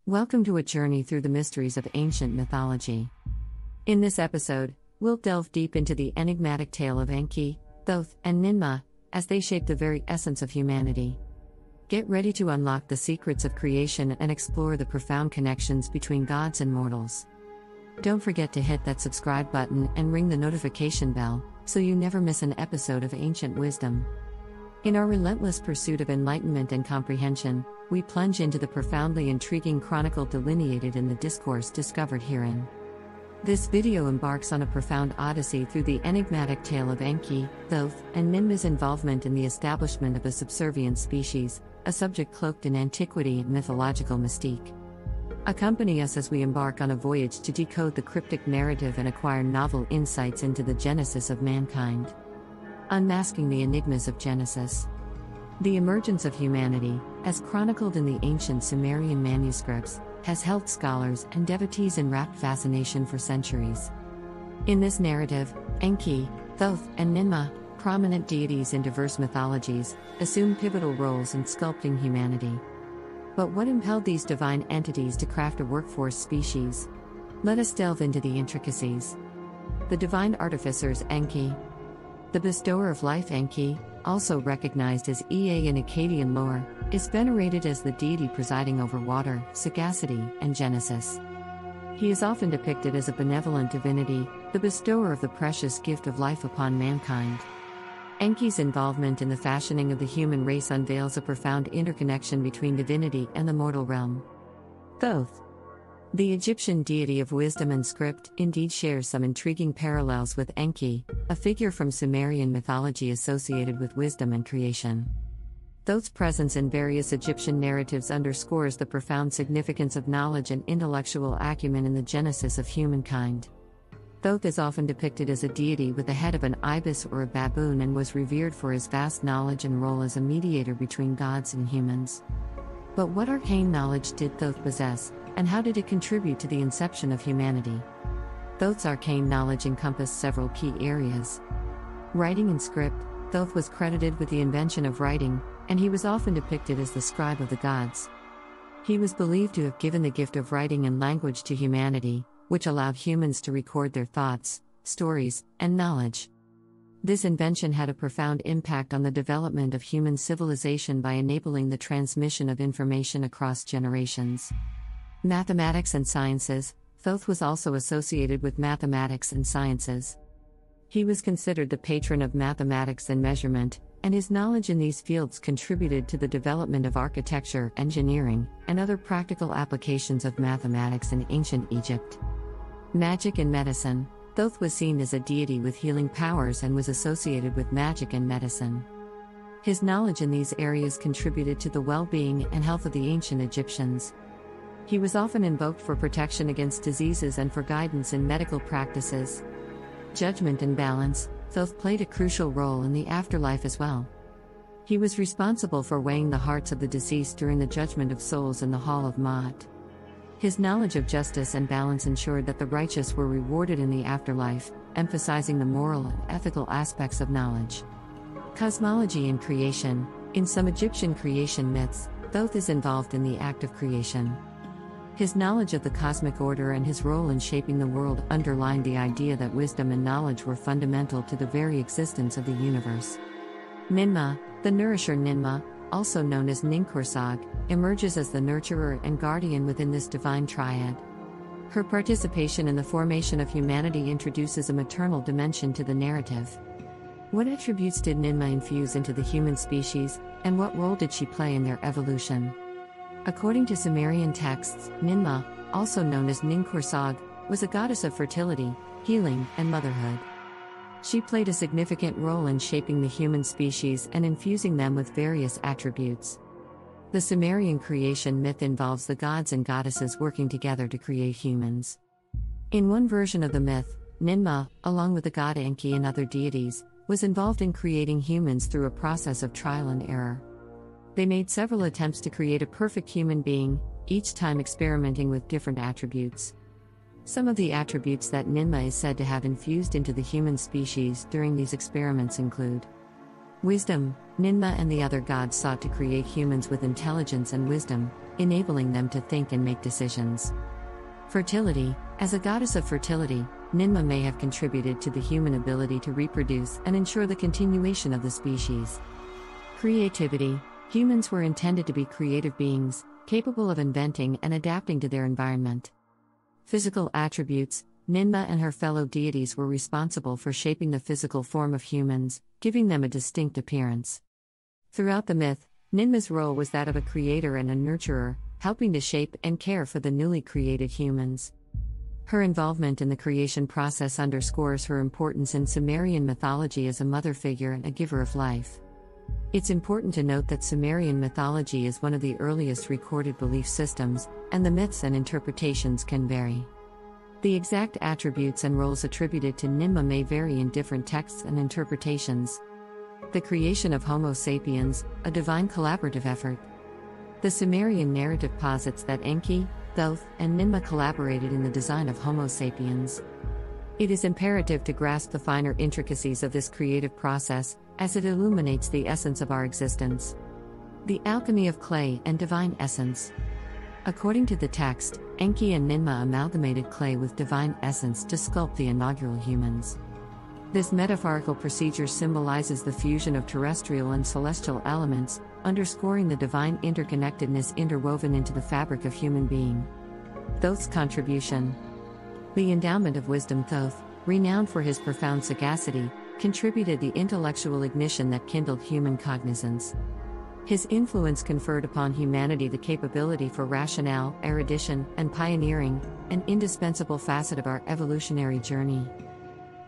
Welcome to a journey through the mysteries of ancient mythology. In this episode, we'll delve deep into the enigmatic tale of Enki, Thoth, and Ninmah, as they shape the very essence of humanity. Get ready to unlock the secrets of creation and explore the profound connections between gods and mortals. Don't forget to hit that subscribe button and ring the notification bell, so you never miss an episode of Ancient Wisdom. In our relentless pursuit of enlightenment and comprehension, we plunge into the profoundly intriguing chronicle delineated in the discourse discovered herein. This video embarks on a profound odyssey through the enigmatic tale of Enki, Thoth, and Ninmah's involvement in the establishment of a subservient species, a subject cloaked in antiquity and mythological mystique. Accompany us as we embark on a voyage to decode the cryptic narrative and acquire novel insights into the genesis of mankind. Unmasking the enigmas of Genesis. The emergence of humanity, as chronicled in the ancient Sumerian manuscripts, has held scholars and devotees in rapt fascination for centuries. In this narrative, Enki, Thoth, and Ninmah, prominent deities in diverse mythologies, assume pivotal roles in sculpting humanity. But what impelled these divine entities to craft a workforce species? Let us delve into the intricacies. The divine artificers Enki. The bestower of life Enki, also recognized as Ea in Akkadian lore, is venerated as the deity presiding over water, sagacity, and genesis. He is often depicted as a benevolent divinity, the bestower of the precious gift of life upon mankind. Enki's involvement in the fashioning of the human race unveils a profound interconnection between divinity and the mortal realm. Thoth, the Egyptian deity of wisdom and script, indeed shares some intriguing parallels with Enki, a figure from Sumerian mythology associated with wisdom and creation. Thoth's presence in various Egyptian narratives underscores the profound significance of knowledge and intellectual acumen in the genesis of humankind. Thoth is often depicted as a deity with the head of an ibis or a baboon and was revered for his vast knowledge and role as a mediator between gods and humans. But what arcane knowledge did Thoth possess, and how did it contribute to the inception of humanity? Thoth's arcane knowledge encompassed several key areas. Writing and script. Thoth was credited with the invention of writing, and he was often depicted as the scribe of the gods. He was believed to have given the gift of writing and language to humanity, which allowed humans to record their thoughts, stories, and knowledge. This invention had a profound impact on the development of human civilization by enabling the transmission of information across generations. Mathematics and sciences. Thoth was also associated with mathematics and sciences. He was considered the patron of mathematics and measurement, and his knowledge in these fields contributed to the development of architecture, engineering, and other practical applications of mathematics in ancient Egypt. Magic and medicine. Thoth was seen as a deity with healing powers and was associated with magic and medicine. His knowledge in these areas contributed to the well-being and health of the ancient Egyptians. He was often invoked for protection against diseases and for guidance in medical practices. Judgment and balance. Thoth played a crucial role in the afterlife as well. He was responsible for weighing the hearts of the deceased during the judgment of souls in the Hall of Ma'at. His knowledge of justice and balance ensured that the righteous were rewarded in the afterlife, emphasizing the moral and ethical aspects of knowledge. Cosmology and creation. In some Egyptian creation myths, Thoth is involved in the act of creation. His knowledge of the cosmic order and his role in shaping the world underlined the idea that wisdom and knowledge were fundamental to the very existence of the universe. Ninmah, the nourisher Ninmah, also known as Ninkursag, emerges as the nurturer and guardian within this divine triad. Her participation in the formation of humanity introduces a maternal dimension to the narrative. What attributes did Ninmah infuse into the human species, and what role did she play in their evolution? According to Sumerian texts, Ninmah, also known as Ninkursag, was a goddess of fertility, healing, and motherhood. She played a significant role in shaping the human species and infusing them with various attributes. The Sumerian creation myth involves the gods and goddesses working together to create humans. In one version of the myth, Ninmah, along with the god Enki and other deities, was involved in creating humans through a process of trial and error. They made several attempts to create a perfect human being, each time experimenting with different attributes. Some of the attributes that Ninmah is said to have infused into the human species during these experiments include Wisdom. Ninmah and the other gods sought to create humans with intelligence and wisdom, enabling them to think and make decisions. Fertility. As a goddess of fertility, Ninmah may have contributed to the human ability to reproduce and ensure the continuation of the species. Creativity. Humans were intended to be creative beings, capable of inventing and adapting to their environment. Physical attributes. Ninmah and her fellow deities were responsible for shaping the physical form of humans, giving them a distinct appearance. Throughout the myth, Ninmah's role was that of a creator and a nurturer, helping to shape and care for the newly created humans. Her involvement in the creation process underscores her importance in Sumerian mythology as a mother figure and a giver of life. It's important to note that Sumerian mythology is one of the earliest recorded belief systems, and the myths and interpretations can vary. The exact attributes and roles attributed to Ninmah may vary in different texts and interpretations. The creation of Homo sapiens, a divine collaborative effort. The Sumerian narrative posits that Enki, Thoth, and Ninmah collaborated in the design of Homo sapiens. It is imperative to grasp the finer intricacies of this creative process, as it illuminates the essence of our existence. The alchemy of clay and divine essence. According to the text, Enki and Ninmah amalgamated clay with divine essence to sculpt the inaugural humans. This metaphorical procedure symbolizes the fusion of terrestrial and celestial elements, underscoring the divine interconnectedness interwoven into the fabric of human being. Thoth's contribution. The endowment of wisdom. Thoth, renowned for his profound sagacity, contributed the intellectual ignition that kindled human cognizance. His influence conferred upon humanity the capability for rationale, erudition, and pioneering, an indispensable facet of our evolutionary journey.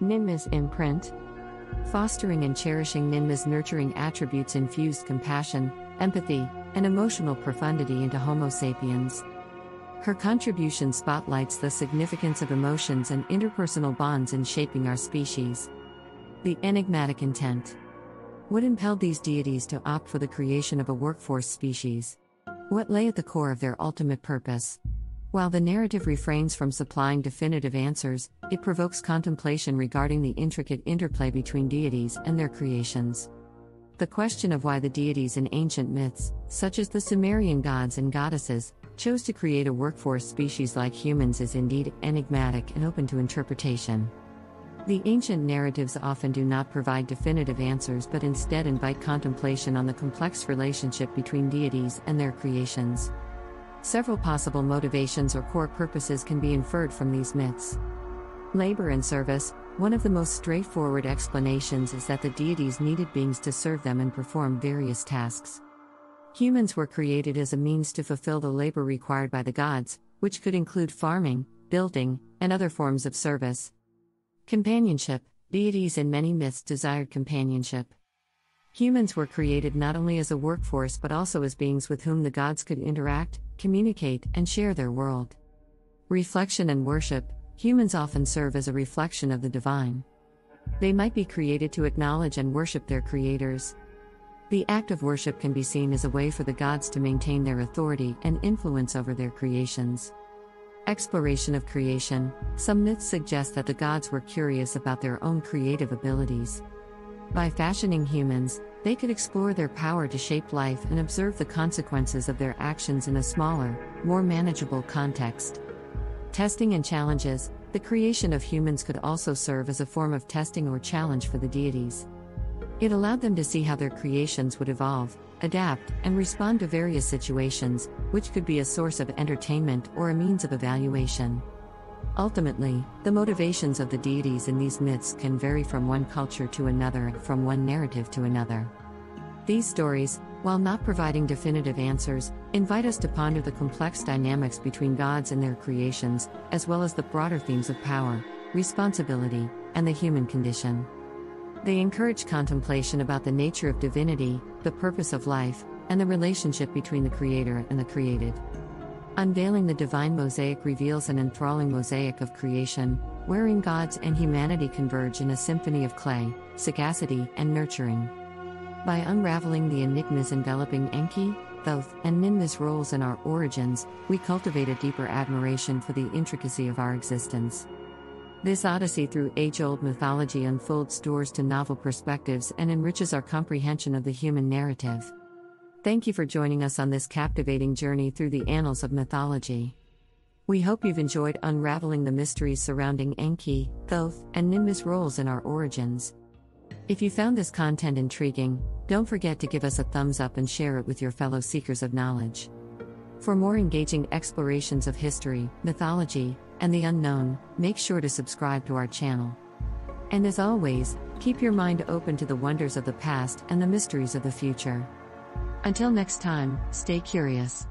Ninmah's imprint. Fostering and cherishing Ninmah's nurturing attributes infused compassion, empathy, and emotional profundity into Homo sapiens. Her contribution spotlights the significance of emotions and interpersonal bonds in shaping our species. The enigmatic intent. What impelled these deities to opt for the creation of a workforce species? What lay at the core of their ultimate purpose? While the narrative refrains from supplying definitive answers, it provokes contemplation regarding the intricate interplay between deities and their creations. The question of why the deities in ancient myths, such as the Sumerian gods and goddesses, chose to create a workforce species like humans is indeed enigmatic and open to interpretation. The ancient narratives often do not provide definitive answers but instead invite contemplation on the complex relationship between deities and their creations. Several possible motivations or core purposes can be inferred from these myths. Labor and service. One of the most straightforward explanations is that the deities needed beings to serve them and perform various tasks. Humans were created as a means to fulfill the labor required by the gods, which could include farming, building, and other forms of service. Companionship. Deities in many myths desired companionship. Humans were created not only as a workforce but also as beings with whom the gods could interact, communicate, and share their world. Reflection and worship. Humans often serve as a reflection of the divine. They might be created to acknowledge and worship their creators. The act of worship can be seen as a way for the gods to maintain their authority and influence over their creations. Exploration of creation. Some myths suggest that the gods were curious about their own creative abilities. By fashioning humans, they could explore their power to shape life and observe the consequences of their actions in a smaller, more manageable context. Testing and challenges. The creation of humans could also serve as a form of testing or challenge for the deities. It allowed them to see how their creations would evolve, adapt, and respond to various situations, which could be a source of entertainment or a means of evaluation. Ultimately, the motivations of the deities in these myths can vary from one culture to another and from one narrative to another. These stories, while not providing definitive answers, invite us to ponder the complex dynamics between gods and their creations, as well as the broader themes of power, responsibility, and the human condition. They encourage contemplation about the nature of divinity, the purpose of life, and the relationship between the creator and the created. Unveiling the divine mosaic reveals an enthralling mosaic of creation, wherein gods and humanity converge in a symphony of clay, sagacity, and nurturing. By unraveling the enigmas enveloping Enki, Thoth, and Ninmah's roles in our origins, we cultivate a deeper admiration for the intricacy of our existence. This odyssey through age-old mythology unfolds doors to novel perspectives and enriches our comprehension of the human narrative. Thank you for joining us on this captivating journey through the annals of mythology. We hope you've enjoyed unraveling the mysteries surrounding Enki, Thoth, and Ninmah's roles in our origins. If you found this content intriguing, don't forget to give us a thumbs up and share it with your fellow seekers of knowledge. For more engaging explorations of history, mythology, and the unknown, make sure to subscribe to our channel. And as always, keep your mind open to the wonders of the past and the mysteries of the future. Until next time, stay curious.